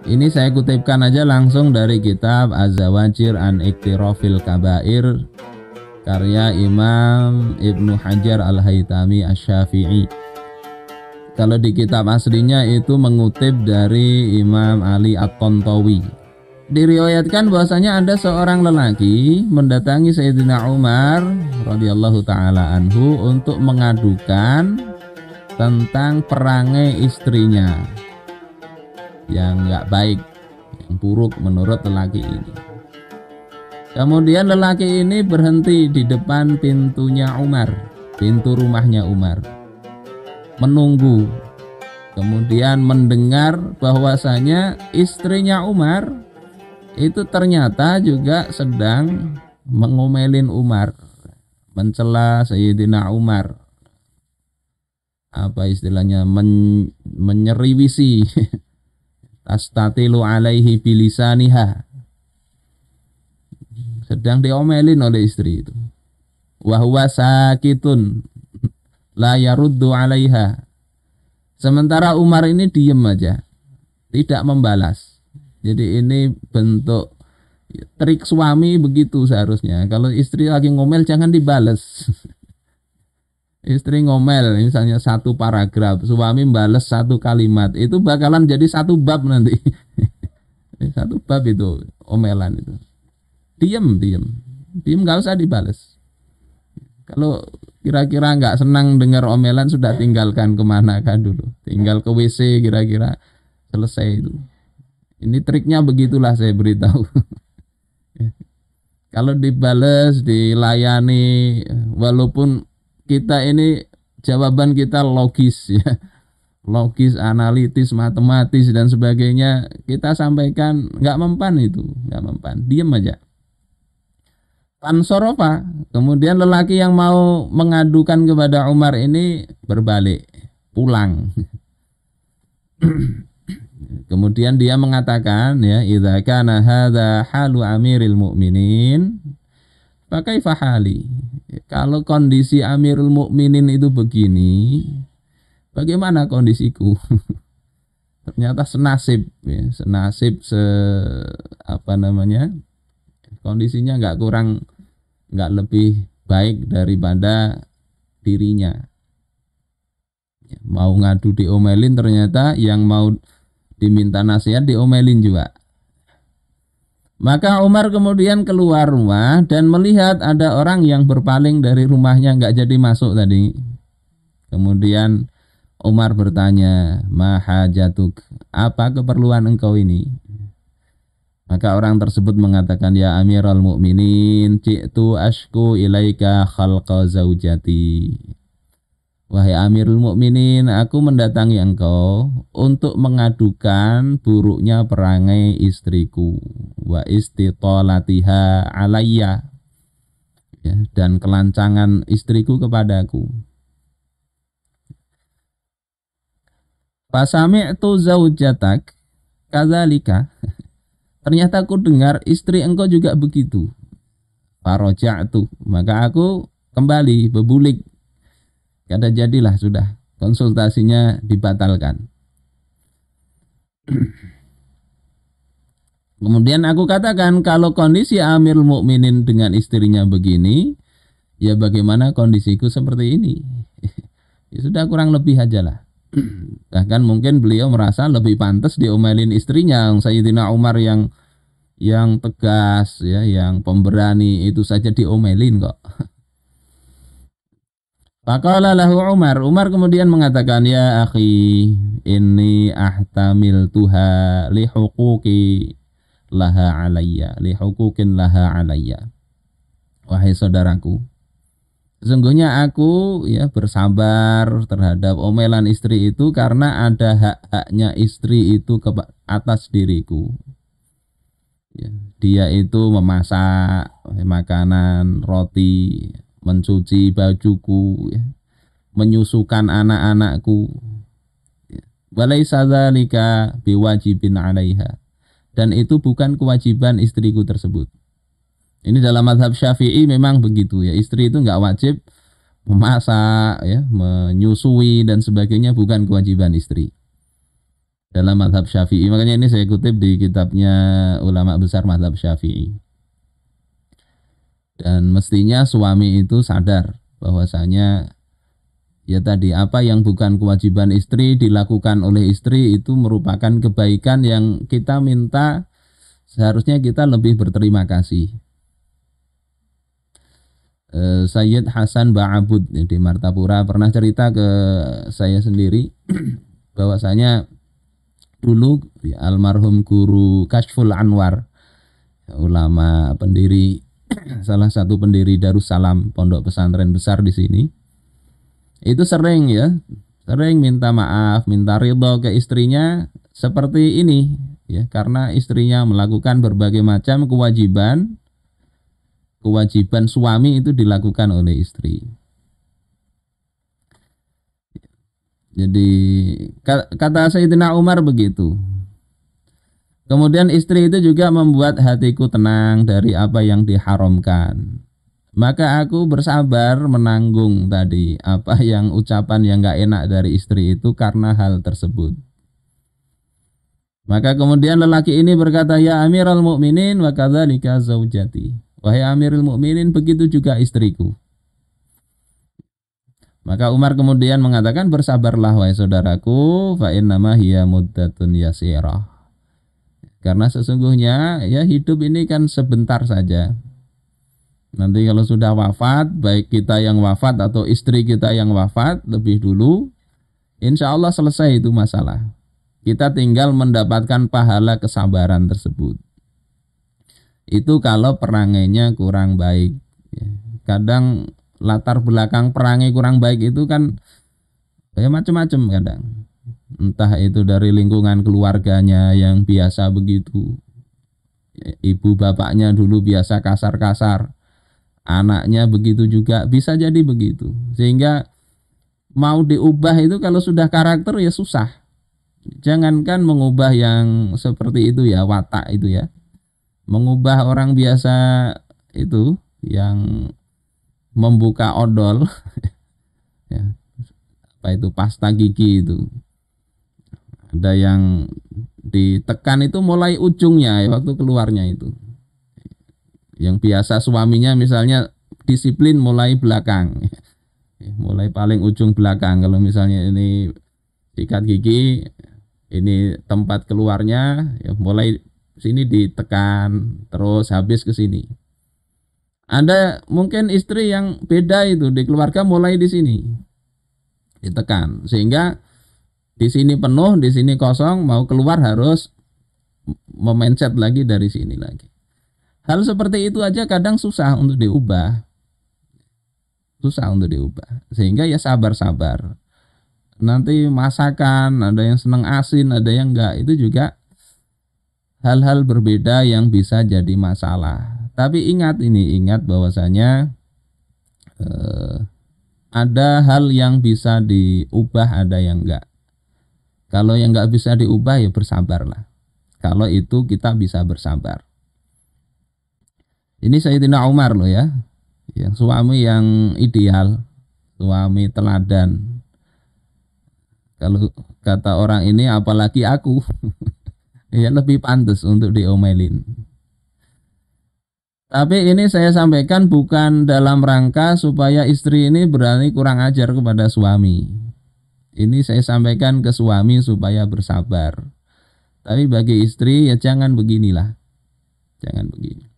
Ini saya kutipkan aja langsung dari kitab Az-Zawajir an Iktirafil Kabair karya Imam Ibnu Hajar Al-Haytami Asy-Syafi'i. Kalau di kitab aslinya itu mengutip dari Imam Ali At-Tantawi. Diriwayatkan bahwasanya ada seorang lelaki mendatangi Sayyidina Umar radhiyallahu taala anhu untuk mengadukan tentang perangai istrinya yang nggak baik, yang buruk menurut lelaki ini. Kemudian lelaki ini berhenti di depan pintunya Umar, pintu rumahnya Umar, menunggu. Kemudian mendengar bahwasanya istrinya Umar itu ternyata juga sedang mengomelin Umar, mencela Sayyidina Umar. Apa istilahnya, menyeriwisi. Astatilu alaihi bilisaniha, sedang diomelin oleh istri itu. Wa huwa sakitun la yaruddu alaiha. Sementara Umar ini diem aja, tidak membalas. Jadi ini bentuk trik suami begitu seharusnya. Kalau istri lagi ngomel jangan dibales. Istri ngomel misalnya satu paragraf, suami bales satu kalimat, itu bakalan jadi satu bab nanti. Satu bab itu omelan itu. Diem nggak usah dibales. Kalau kira-kira nggak senang dengar omelan, sudah tinggalkan kemana kan dulu, tinggal ke WC kira-kira selesai itu. Ini triknya begitulah, saya beritahu. Kalau dibales, dilayani, walaupun kita ini jawaban kita logis ya, logis, analitis, matematis dan sebagainya, kita sampaikan nggak mempan itu, nggak mempan, diem aja. Fansorofa, kemudian lelaki yang mau mengadukan kepada Umar ini berbalik, pulang. Kemudian dia mengatakan, ya, idza kana hadza halu amiril mu'minin pakai fahali. Kalau kondisi Amirul Mukminin itu begini, bagaimana kondisiku? Ternyata senasib, ya, senasib kondisinya nggak lebih baik daripada dirinya. Mau ngadu diomelin, ternyata yang mau diminta nasihat diomelin juga. Maka Umar kemudian keluar rumah dan melihat ada orang yang berpaling dari rumahnya, nggak jadi masuk tadi. Kemudian Umar bertanya, ma hajatuk, apa keperluan engkau ini? Maka orang tersebut mengatakan, ya Amirul Mukminin, ji'tu ashku ilaika khalqa zaujati. Wahai Amirul Mukminin, aku mendatangi engkau untuk mengadukan buruknya perangai istriku, wa istitolatiha alayya, ya, dan kelancangan istriku kepadaku. Fasami'tu zaujatak kadzalika, ternyata aku dengar istri engkau juga begitu. Faraja'tu, maka aku kembali bebulik. Kata jadilah sudah, konsultasinya dibatalkan. Kemudian aku katakan, kalau kondisi Amirul Mukminin dengan istrinya begini, ya bagaimana kondisiku seperti ini? Ya sudah, kurang lebih aja lah. Bahkan mungkin beliau merasa lebih pantas diomelin istrinya. Sayyidina Umar yang tegas, ya, yang pemberani, itu saja diomelin kok. Faqala lahu Umar kemudian mengatakan, ya akhi, inni ahtamil tuha li huquqi laha alayya, li huquqin laha alayya. Wahai saudaraku, sesungguhnya aku, ya, bersabar terhadap omelan istri itu karena ada hak-haknya istri itu ke atas diriku. Ya, dia itu memasak makanan, roti, mencuci bajuku, ya, menyusukan anak-anakku. Walaisa dzalika biwajibin 'alaiha, dan itu bukan kewajiban istriku tersebut. Ini dalam mazhab Syafi'i memang begitu, ya, istri itu enggak wajib memasak, ya, menyusui dan sebagainya, bukan kewajiban istri. dalam mazhab Syafi'i. Makanya ini saya kutip di kitabnya ulama besar mazhab Syafi'i. Dan mestinya suami itu sadar bahwasanya ya tadi apa yang bukan kewajiban istri dilakukan oleh istri itu merupakan kebaikan yang kita minta seharusnya kita lebih berterima kasih. Sayyid Hasan Ba'abud di Martapura pernah cerita ke saya sendiri bahwasanya dulu ya, almarhum guru Kashful Anwar, ulama pendiri salah satu pendiri Darussalam, pondok pesantren besar di sini, itu sering minta maaf, minta ridho ke istrinya seperti ini ya, karena istrinya melakukan berbagai macam kewajiban suami itu dilakukan oleh istri. Jadi kata Sayyidina Umar begitu. Kemudian istri itu juga membuat hatiku tenang dari apa yang diharamkan. Maka aku bersabar menanggung tadi apa yang ucapan yang gak enak dari istri itu karena hal tersebut. Maka kemudian lelaki ini berkata, ya Amirul Mukminin wa kadzalika zaujati. Wahai Amirul Mukminin, begitu juga istriku. Maka Umar kemudian mengatakan, bersabarlah wahai saudaraku, fa innama hiya muddatun yasirah. Karena sesungguhnya ya hidup ini kan sebentar saja. Nanti kalau sudah wafat, baik kita yang wafat atau istri kita yang wafat lebih dulu, insya Allah selesai itu masalah. Kita tinggal mendapatkan pahala kesabaran tersebut. Itu kalau perangainya kurang baik. Kadang latar belakang perangai kurang baik itu kan ya macam-macam kadang. Entah itu dari lingkungan keluarganya yang biasa begitu. Ibu bapaknya dulu biasa kasar-kasar. Anaknya begitu juga, bisa jadi begitu. Sehingga mau diubah itu kalau sudah karakter ya susah. Jangankan mengubah yang seperti itu ya, watak itu ya. Mengubah orang biasa itu yang membuka odol ya, apa itu pasta gigi itu. Ada yang ditekan itu mulai ujungnya ya, waktu keluarnya itu. Yang biasa suaminya misalnya disiplin mulai belakang. Mulai paling ujung belakang. Kalau misalnya ini sikat gigi, ini tempat keluarnya, ya mulai sini ditekan, terus habis ke sini. Ada mungkin istri yang beda itu di keluarga mulai di sini ditekan, sehingga di sini penuh, di sini kosong, mau keluar harus memencet lagi dari sini lagi. Hal seperti itu aja kadang susah untuk diubah. Sehingga ya sabar-sabar. Nanti masakan, ada yang senang asin, ada yang enggak. Itu juga hal-hal berbeda yang bisa jadi masalah. Tapi ingat bahwasanya ada hal yang bisa diubah, ada yang enggak. Kalau yang enggak bisa diubah ya bersabarlah. Kalau itu kita bisa bersabar. Ini Sayyidina Umar loh ya. Yang suami yang ideal, suami teladan. Kalau kata orang ini apalagi aku, ya lebih pantas untuk diomelin. Tapi ini saya sampaikan bukan dalam rangka supaya istri ini berani kurang ajar kepada suami. Ini saya sampaikan ke suami supaya bersabar. Tapi bagi istri ya jangan beginilah. Jangan begini.